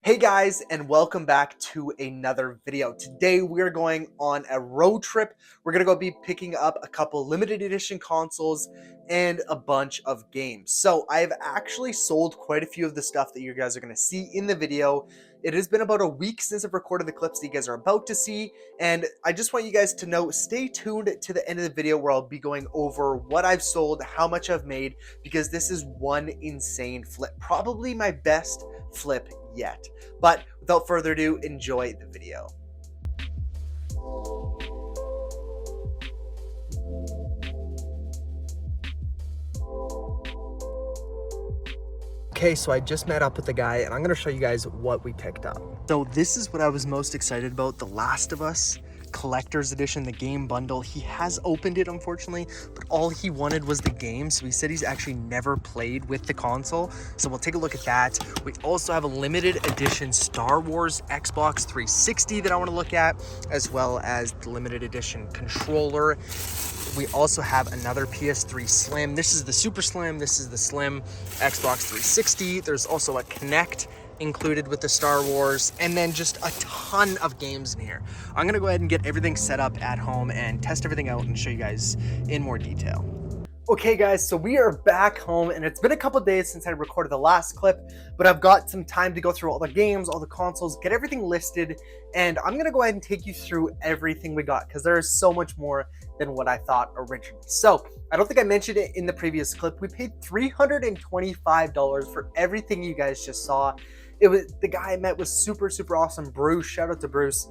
Hey guys, and welcome back to another video. Today we're going on a road trip. We're gonna go be picking up a couple limited edition consoles and a bunch of games. So I've actually sold quite a few of the stuff that you guys are gonna see in the video. It has been about a week since I've recorded the clips that you guys are about to see, and I just want you guys to know, stay tuned to the end of the video where I'll be going over what I've sold, how much I've made, because this is one insane flip. Probably my best flip yet. But without further ado, enjoy the video. Okay, so I just met up with the guy and I'm gonna show you guys what we picked up. So this is what I was most excited about, The Last of Us Collector's Edition, the game bundle. He has opened it, unfortunately, but all he wanted was the game. So he said he's actually never played with the console. So we'll take a look at that. We also have a limited edition Star Wars Xbox 360 that I want to look at, as well as the limited edition controller. We also have another PS3 Slim. This is the Super Slim. This is the Slim Xbox 360. There's also a Kinect included with the Star Wars, and then just a ton of games in here. I'm gonna go ahead and get everything set up at home and test everything out and show you guys in more detail. Okay guys, so we are back home, and it's been a couple days since I recorded the last clip, but I've got some time to go through all the games, all the consoles, get everything listed, and I'm gonna go ahead and take you through everything we got, because there is so much more than what I thought originally. So I don't think I mentioned it in the previous clip. We paid $325 for everything you guys just saw. It was, the guy I met was super awesome. Bruce, shout out to Bruce.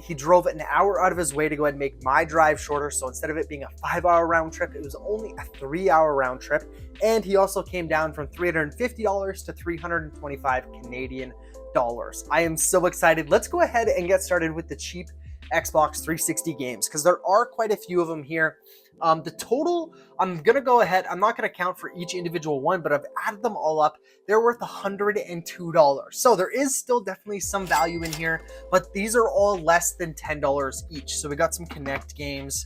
He drove an hour out of his way to go ahead and make my drive shorter. So instead of it being a 5-hour round trip, it was only a 3-hour round trip. And he also came down from $350 to 325 Canadian dollars. I am so excited. Let's go ahead and get started with the cheap Xbox 360 games, because there are quite a few of them here. The total, I'm gonna go ahead, I'm not gonna count for each individual one, but I've added them all up. They're worth $102. So there is still definitely some value in here, but these are all less than $10 each. So we got some Kinect games,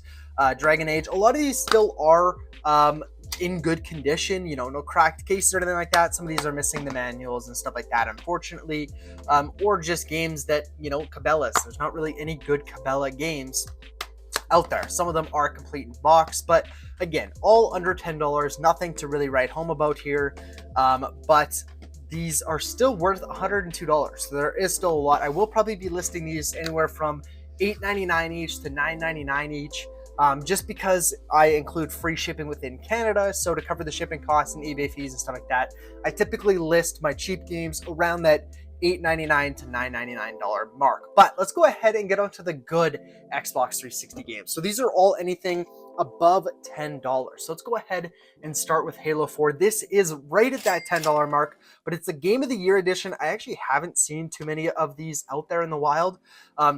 Dragon Age. A lot of these still are in good condition, you know, no cracked cases or anything like that. Some of these are missing the manuals and stuff like that, unfortunately, or just games that, you know, Cabela's. There's not really any good Cabela games out there. Some of them are complete in box, but again, all under $10, nothing to really write home about here. But these are still worth $102, so there is still a lot. I will probably be listing these anywhere from $8.99 each to $9.99 each. Just because I include free shipping within Canada, so to cover the shipping costs and eBay fees and stuff like that, I typically list my cheap games around that $8.99 to $9.99 mark. But let's go ahead and get onto the good Xbox 360 games. So these are all anything above $10. So let's go ahead and start with Halo 4. This is right at that $10 mark, but it's a Game of the Year edition. I actually haven't seen too many of these out there in the wild.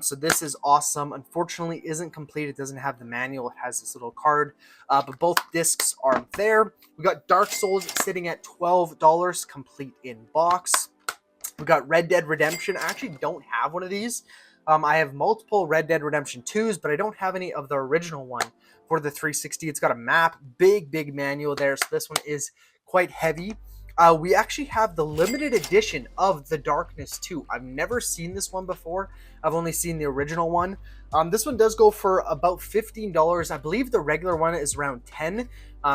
So this is awesome. Unfortunately, isn't complete. It doesn't have the manual. It has this little card, but both discs are there. We got Dark Souls sitting at $12, complete in box. We got Red Dead Redemption. I actually don't have one of these. I have multiple Red Dead Redemption 2s, but I don't have any of the original one for the 360. It's got a map, big manual there, so this one is quite heavy. We actually have the limited edition of The Darkness 2. I've never seen this one before. I've only seen the original one. This one does go for about $15. I believe the regular one is around $10,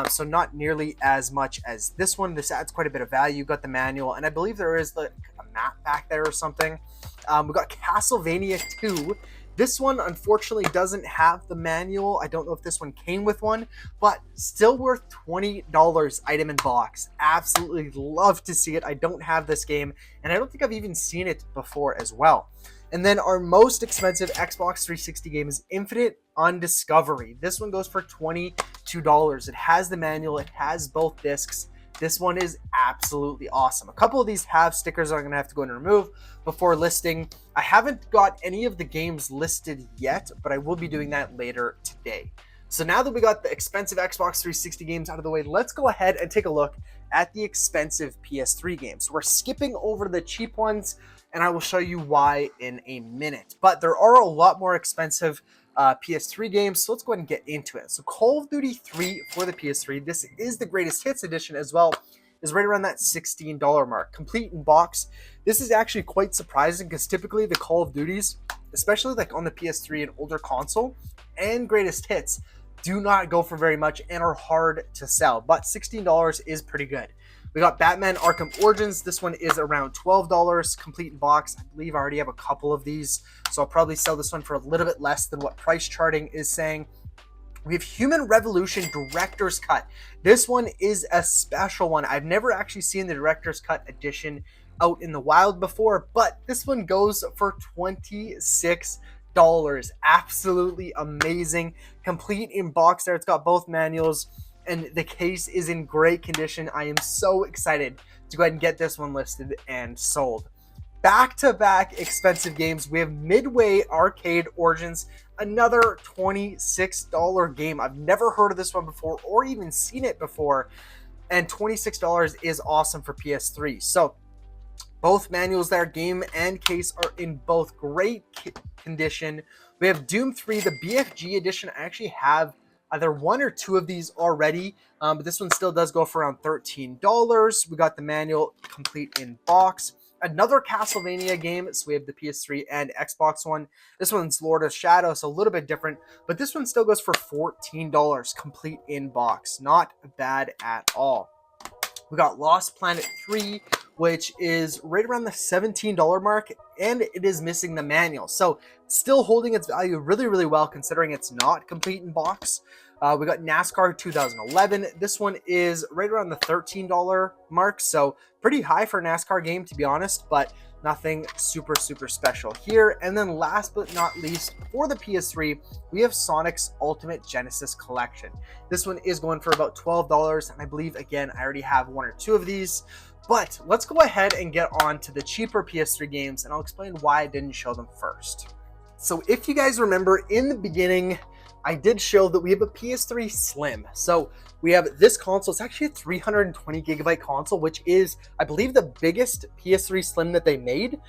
so not nearly as much as this one. This adds quite a bit of value. Got the manual, and I believe there is like a map back there or something. We got Castlevania 2. This one, unfortunately, doesn't have the manual. I don't know if this one came with one, but still worth $20 item in box. Absolutely love to see it. I don't have this game, and I don't think I've even seen it before as well. And then our most expensive Xbox 360 game is Infinite Undiscovery. This one goes for $22. It has the manual. It has both discs. This one is absolutely awesome. A couple of these have stickers I'm going to have to go and remove before listing. I haven't got any of the games listed yet, but I will be doing that later today. So now that we got the expensive Xbox 360 games out of the way, let's go ahead and take a look at the expensive PS3 games. We're skipping over the cheap ones, and I will show you why in a minute. But there are a lot more expensive PS3 games, so let's go ahead and get into it. So Call of Duty 3 for the PS3. This is the greatest hits edition as well. is right around that $16 mark. Complete in box. This is actually quite surprising because typically the Call of Duties, especially like on the PS3 and older console, and greatest hits do not go for very much and are hard to sell, but $16 is pretty good. We got Batman Arkham Origins. This one is around $12, complete in box. I believe I already have a couple of these, so I'll probably sell this one for a little bit less than what price charting is saying. We have Human Revolution Director's Cut. This one is a special one. I've never actually seen the Director's Cut edition out in the wild before, but this one goes for $26. Absolutely amazing. Complete in box there. It's got both manuals, and the case is in great condition. I am so excited to go ahead and get this one listed and sold. Back-to-back expensive games. We have Midway Arcade Origins, another $26 game. I've never heard of this one before or even seen it before, and $26 is awesome for PS3. So both manuals there, game and case, are in both great condition. We have Doom 3, the BFG edition. I actually have either one or two of these already, but this one still does go for around $13. We got the manual complete in box. Another Castlevania game, so we have the PS3 and Xbox one. This one's Lord of Shadow, so a little bit different, but this one still goes for $14, complete in box. Not bad at all. We got Lost Planet 3, which is right around the $17 mark, and it is missing the manual. So still holding its value really, really well, considering it's not complete in box. We got NASCAR 2011. This one is right around the $13 mark, so pretty high for a NASCAR game, to be honest, but nothing super, super special here. And then last but not least, for the PS3, we have Sonic's Ultimate Genesis Collection. This one is going for about $12, and I believe, again, I already have one or two of these. But let's go ahead and get on to the cheaper PS3 games, and I'll explain why I didn't show them first. So if you guys remember, in the beginning, I did show that we have a PS3 Slim. So we have this console. It's actually a 320 gigabyte console, which is, I believe, the biggest PS3 Slim that they made,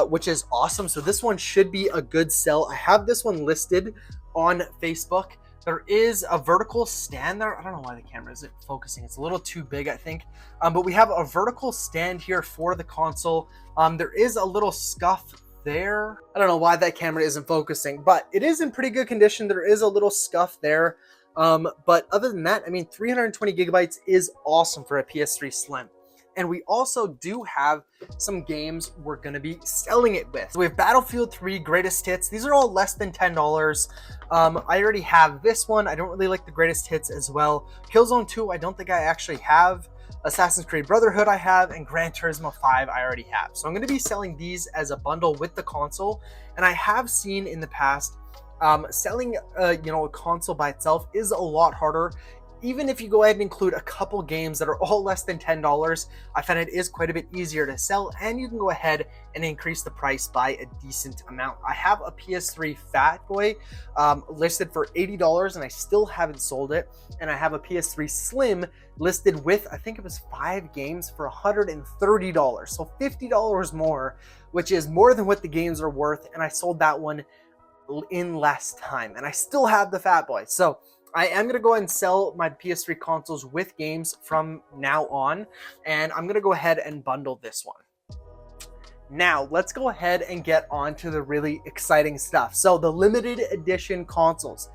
which is awesome. So this one should be a good sell. I have this one listed on Facebook. There is a vertical stand there. I don't know why the camera isn't focusing. It's a little too big, I think. But we have a vertical stand here for the console. There is a little scuff there. I don't know why that camera isn't focusing, but it is in pretty good condition. There is a little scuff there. But other than that, I mean, 320 gigabytes is awesome for a PS3 Slim. And we also do have some games we're going to be selling it with. So we have Battlefield 3 Greatest Hits. These are all less than $10. I already have this one. I don't really like the Greatest Hits as well. Killzone 2, I don't think I actually have. Assassin's Creed Brotherhood I have, and Gran Turismo 5 I already have. So I'm going to be selling these as a bundle with the console. And I have seen in the past, selling a console by itself is a lot harder. Even if you go ahead and include a couple games that are all less than $10, I find it is quite a bit easier to sell, and you can go ahead and increase the price by a decent amount. I have a PS3 Fat Boy listed for $80, and I still haven't sold it. And I have a PS3 Slim listed with, I think it was 5 games for $130, so $50 more, which is more than what the games are worth. And I sold that one in less time, and I still have the Fat Boy. So I am going to go ahead and sell my PS3 consoles with games from now on, and I'm going to go ahead and bundle this one. Now, let's go ahead and get on to the really exciting stuff. So the limited edition consoles.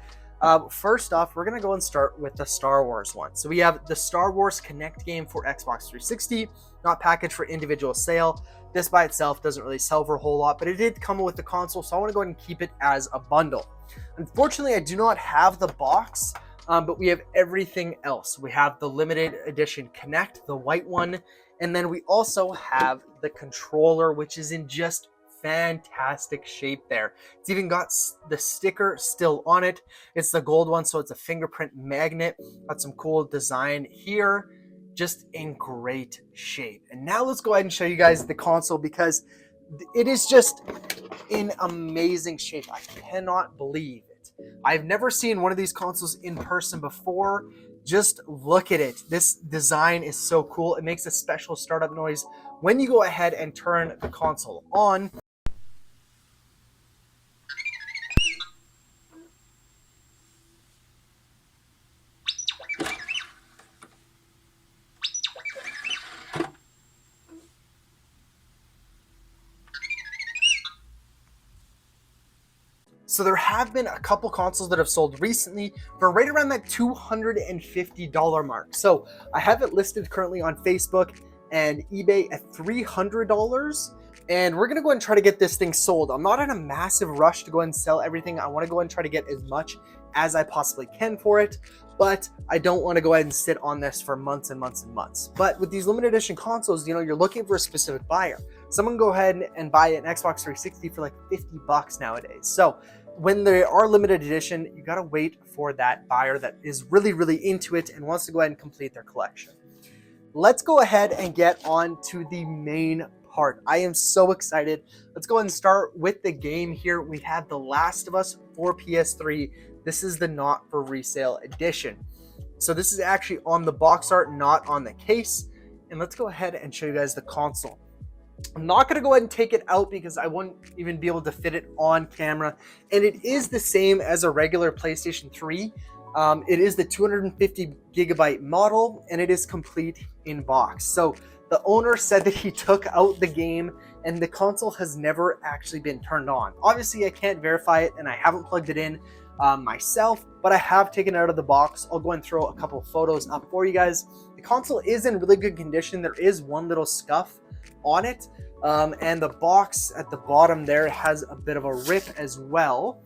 First off, we're going to go and start with the Star Wars one. So we have the Star Wars Kinect game for Xbox 360, not packaged for individual sale. This by itself doesn't really sell for a whole lot, but it did come with the console, so I want to go ahead and keep it as a bundle. Unfortunately, I do not have the box, but we have everything else. We have the limited edition Kinect, the white one, and then we also have the controller, which is in just fantastic shape there. It's even got the sticker still on it. It's the gold one, so it's a fingerprint magnet. Got some cool design here. Just in great shape. And now let's go ahead and show you guys the console, because it is just in amazing shape. I cannot believe it. I've never seen one of these consoles in person before. Just look at it. This design is so cool. It makes a special startup noise when you go ahead and turn the console on. So there have been a couple consoles that have sold recently for right around that $250 mark. So I have it listed currently on Facebook and eBay at $300. And we're going to go and try to get this thing sold. I'm not in a massive rush to go and sell everything. I want to go and try to get as much as I possibly can for it. But I don't want to go ahead and sit on this for months and months and months. But with these limited edition consoles, you know, you're looking for a specific buyer. Someone go ahead and buy an Xbox 360 for like $50 nowadays. So when they are limited edition, you got to wait for that buyer that is really, really into it and wants to go ahead and complete their collection. Let's go ahead and get on to the main part. I am so excited. Let's go ahead and start with the game here. We have The Last of Us for PS3. This is the not for resale edition. So this is actually on the box art, not on the case. And let's go ahead and show you guys the console. I'm not going to go ahead and take it out because I wouldn't even be able to fit it on camera. And it is the same as a regular PlayStation 3. It is the 250 gigabyte model and it is complete in box. So the owner said that he took out the game and the console has never actually been turned on. Obviously, I can't verify it and I haven't plugged it in myself, but I have taken it out of the box. I'll go and throw a couple of photos up for you guys. The console is in really good condition. There is one little scuff on it, and the box at the bottom there has a bit of a rip as well.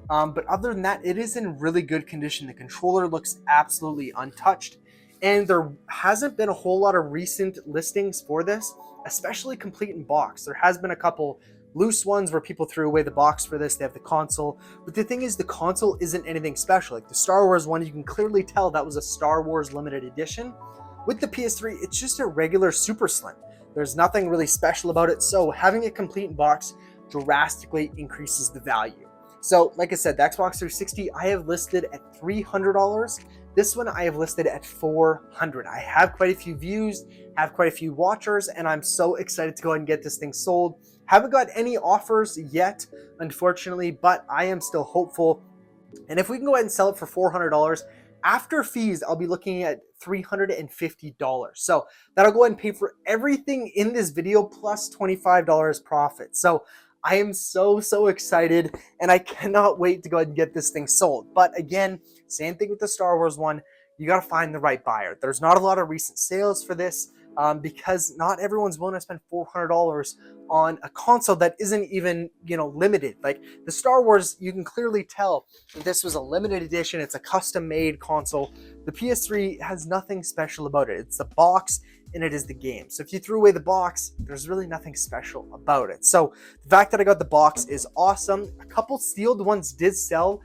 But other than that, it is in really good condition. The controller looks absolutely untouched. And there hasn't been a whole lot of recent listings for this, especially complete in box. There has been a couple loose ones where people threw away the box for this. They have the console. But the thing is, the console isn't anything special. Like the Star Wars one, you can clearly tell that was a Star Wars limited edition. With the PS3, it's just a regular Super Slim. There's nothing really special about it. So having it complete in box drastically increases the value. So like I said, the Xbox 360, I have listed at $300. This one I have listed at $400. I have quite a few views, have quite a few watchers, and I'm so excited to go ahead and get this thing sold. Haven't got any offers yet, unfortunately, but I am still hopeful. And if we can go ahead and sell it for $400, after fees, I'll be looking at $350. So that'll go ahead and pay for everything in this video plus $25 profit. So I am so excited and I cannot wait to go ahead and get this thing sold. But again, same thing with the Star Wars one. You got to find the right buyer. There's not a lot of recent sales for this because not everyone's willing to spend $400 on a console that isn't even, you know, limited. Like the Star Wars, you can clearly tell that this was a limited edition. It's a custom made console. The PS3 has nothing special about it. It's the box and it is the game. So if you threw away the box, there's really nothing special about it. So the fact that I got the box is awesome. A couple sealed ones did sell.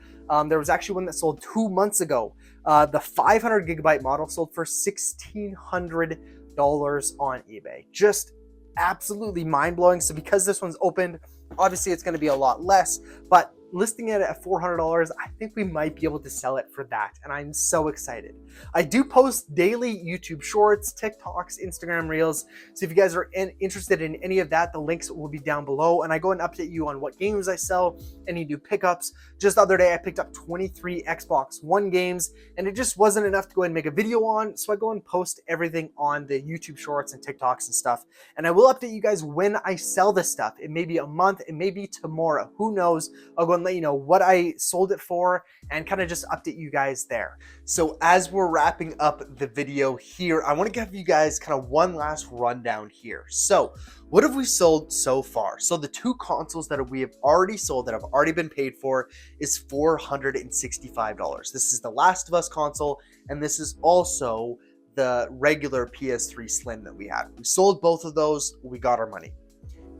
There was actually one that sold 2 months ago. The 500 gigabyte model sold for $1,600 on eBay. Just absolutely mind-blowing. So because this one's opened, obviously it's going to be a lot less, but listing it at $400, I think we might be able to sell it for that, and I'm so excited. I do post daily YouTube shorts, TikToks, Instagram Reels, so if you guys are interested in any of that, the links will be down below, and I go and update you on what games I sell, any new pickups. Just the other day, I picked up 23 Xbox One games, and it just wasn't enough to go and make a video on, so I go and post everything on the YouTube shorts and TikToks and stuff, and I will update you guys when I sell this stuff. It may be a month, it may be tomorrow, who knows. I'll go and let you know what I sold it for and kind of just update you guys there. So as we're wrapping up the video here, I want to give you guys kind of one last rundown here. So what have we sold so far? So the 2 consoles that we have already sold that have already been paid for is $465. This is the Last of Us console, and this is also the regular PS3 Slim that we had. We sold both of those, we got our money.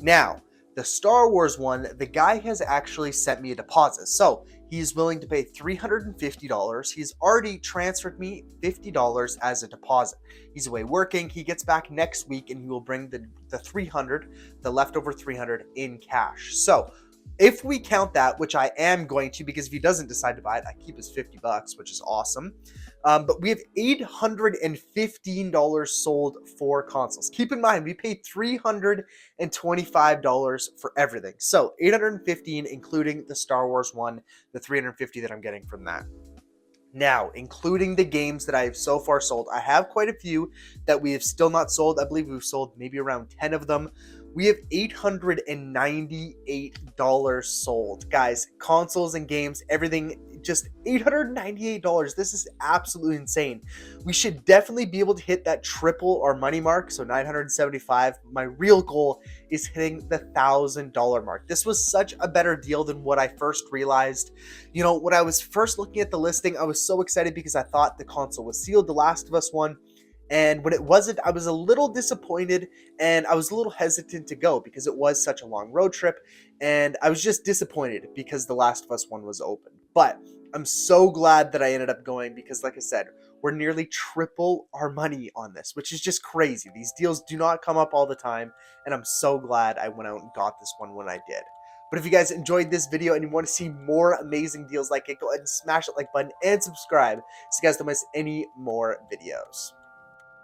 Now, the Star Wars one, the guy has actually sent me a deposit. So he's willing to pay $350. He's already transferred me $50 as a deposit. He's away working. He gets back next week and he will bring the the leftover $300 in cash. So if we count that, which I am going to, because if he doesn't decide to buy it, I keep his $50, which is awesome. But we have $815 sold for consoles. Keep in mind, we paid $325 for everything. So $815, including the Star Wars one, the $350 that I'm getting from that. Now, including the games that I have so far sold, I have quite a few that we have still not sold. I believe we've sold maybe around 10 of them. We have $898 sold. Guys, consoles and games, everything, just $898. This is absolutely insane. We should definitely be able to hit that triple our money mark, so 975. My real goal is hitting the $1,000 mark. This was such a better deal than what I first realized. You know, when I was first looking at the listing, I was so excited because I thought the console was sealed, The Last of Us one. And when it wasn't, I was a little disappointed and I was a little hesitant to go because it was such a long road trip. And I was just disappointed because The Last of Us one was open. But I'm so glad that I ended up going because, like I said, we're nearly triple our money on this, which is just crazy. These deals do not come up all the time. And I'm so glad I went out and got this one when I did. But if you guys enjoyed this video and you want to see more amazing deals like it, go ahead and smash that like button and subscribe so you guys don't miss any more videos.